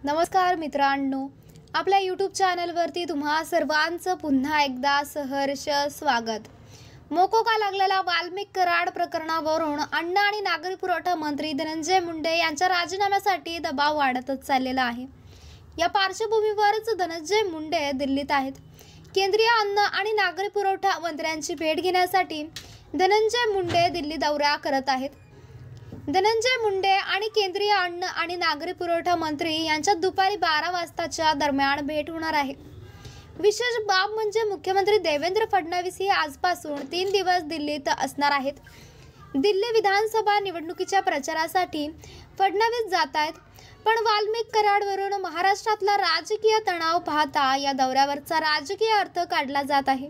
नमस्कार मित्रांनो, आपल्या यूट्यूब चॅनलवरती तुम्हा सर्वांचं पुन्हा एकदा सहर्ष स्वागत। मोकोका लागलेल्या वाल्मिक कराड प्रकरणावरून अन्न आणि नागरी पुरवठा मंत्री धनंजय मुंडे यांच्या राजीनाम्यासाठी दबाव वाढतच चाललेला आहे। या पार्श्वभूमीवरच धनंजय मुंडे दिल्लीत आहेत। केंद्रीय अन्न आणि नागरी पुरवठा मंत्र्यांची भेट घेण्यासाठी धनंजय मुंडे दिल्ली दौरा करत आहेत। धनंजय मुंडे आणि केंद्रीय अन्न आणि नागरी पुरवठा मंत्री यांच्यात दुपारी 12 वाजताच्या दरम्यान भेट होणार आहे। विशेष बाब म्हणजे मुख्यमंत्री देवेंद्र फडणवीस हे आजपासून 3 दिवस दिल्लीत असणार आहेत। दिल्ली विधानसभा निवडणुकीच्या प्रचारासाठी फडणवीस जात आहेत, पण वाल्मिक कराडवरून महाराष्ट्रातला राजकीय तणाव पाहता या दौऱ्यावरचा राजकीय अर्थ काढला जात आहे।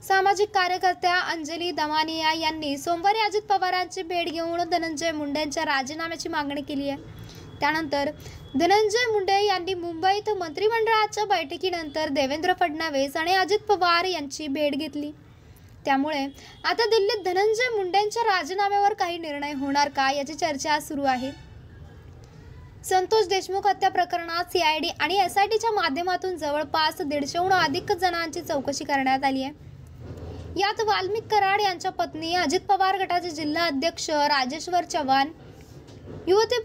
सामाजिक कार्यकर्त्या अंजली दमानिया यांनी सोमवारी अजित पवारांची भेट घेऊन धनंजय मुंडेंच्या राजीनाम्याची मागणी केली आहे। त्यानंतर धनंजय मुंडे यांनी मुंबईत मंत्रिमंडळाच्या बैठकीनंतर देवेंद्र फडणवीस आणि अजित पवार यांची भेट घेतली। त्यामुळे आता दिल्लीत धनंजय मुंडेंच्या राजीनाम्यावर काही निर्णय होणार का याची चर्चा सुरू आहे। संतोष देशमुख हत्या प्रकरणात CID आणि SITच्या माध्यमातून जवळपास 150हून अधिक जणांची चौकशी करण्यात आली आहे। यात वाल्मिक कराड यांच्या पत्नी, अजित पवार गटाचे जिल्हा अध्यक्ष राजेश्वर चव्हाण, युवती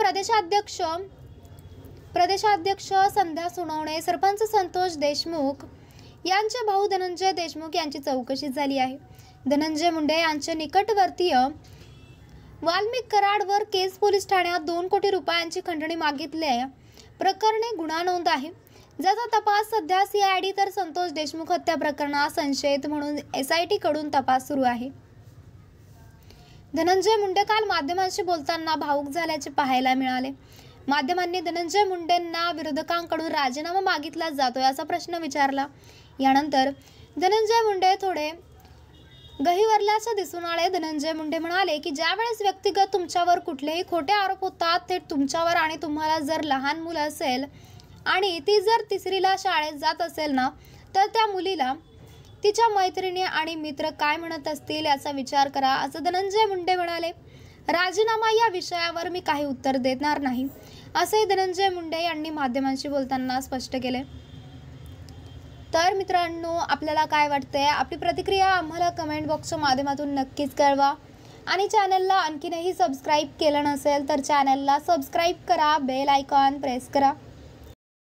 प्रदेशाध्यक्ष संध्या सोनवणे, सरपंच संतोष देशमुख यांचे भाऊ धनंजय देशमुख यांची चौकशी झाली आहे। धनंजय मुंडे यांचे निकटवर्तीय वाल्मिक कराडवर केस पोलीस ठाण्यात 2 कोटी रुपयांची खंडणी मागितल्या प्रकरणी गुन्हा नोंद आहे, ज्याचा तपास सध्या CID तर संतोष देशमुख हत्या प्रकरणात संशयित म्हणून SIT कडून तपास सुरू आहे। धनंजय मुंडे काल माध्यमांशी बोलताना भावुक झाल्याचे पाहायला मिळाले। माध्यमांनी धनंजय मुंडेंना विरोधकांकडून राजीनामा मागितला जातो याचा प्रश्न विचारला। यानंतर धनंजय मुंडे थोडे गहिवरल्याचे दिसून आले। धनंजय मुंडे म्हणाले की ज्यावेळेस व्यक्तिगत तुमच्यावर कुठलेही खोटे आरोप होतात, थेट तुमच्यावर, आणि तुम्हाला जर लहान मुलं असेल आणि ती जर 3रीला शाळेत जात असेल ना, तर त्या मुलीला तिच्या मैत्रिणी आणि मित्र काय म्हणत असतील याचा विचार करा, असं धनंजय मुंडे म्हणाले। राजीनामा या विषयावर मी काही उत्तर देणार नाही, असे धनंजय मुंडे यांनी माध्यमांशी बोलताना स्पष्ट केले। तर मित्रांनो, आपल्याला काय वाटतंय? आपली प्रतिक्रिया आम्हाला कमेंट बॉक्सच्या माध्यमातून नक्कीच कळवा आणि चॅनलला आणखीनही सबस्क्राईब केलं नसेल तर चॅनलला सबस्क्राईब करा, बेल आयकॉन प्रेस करा।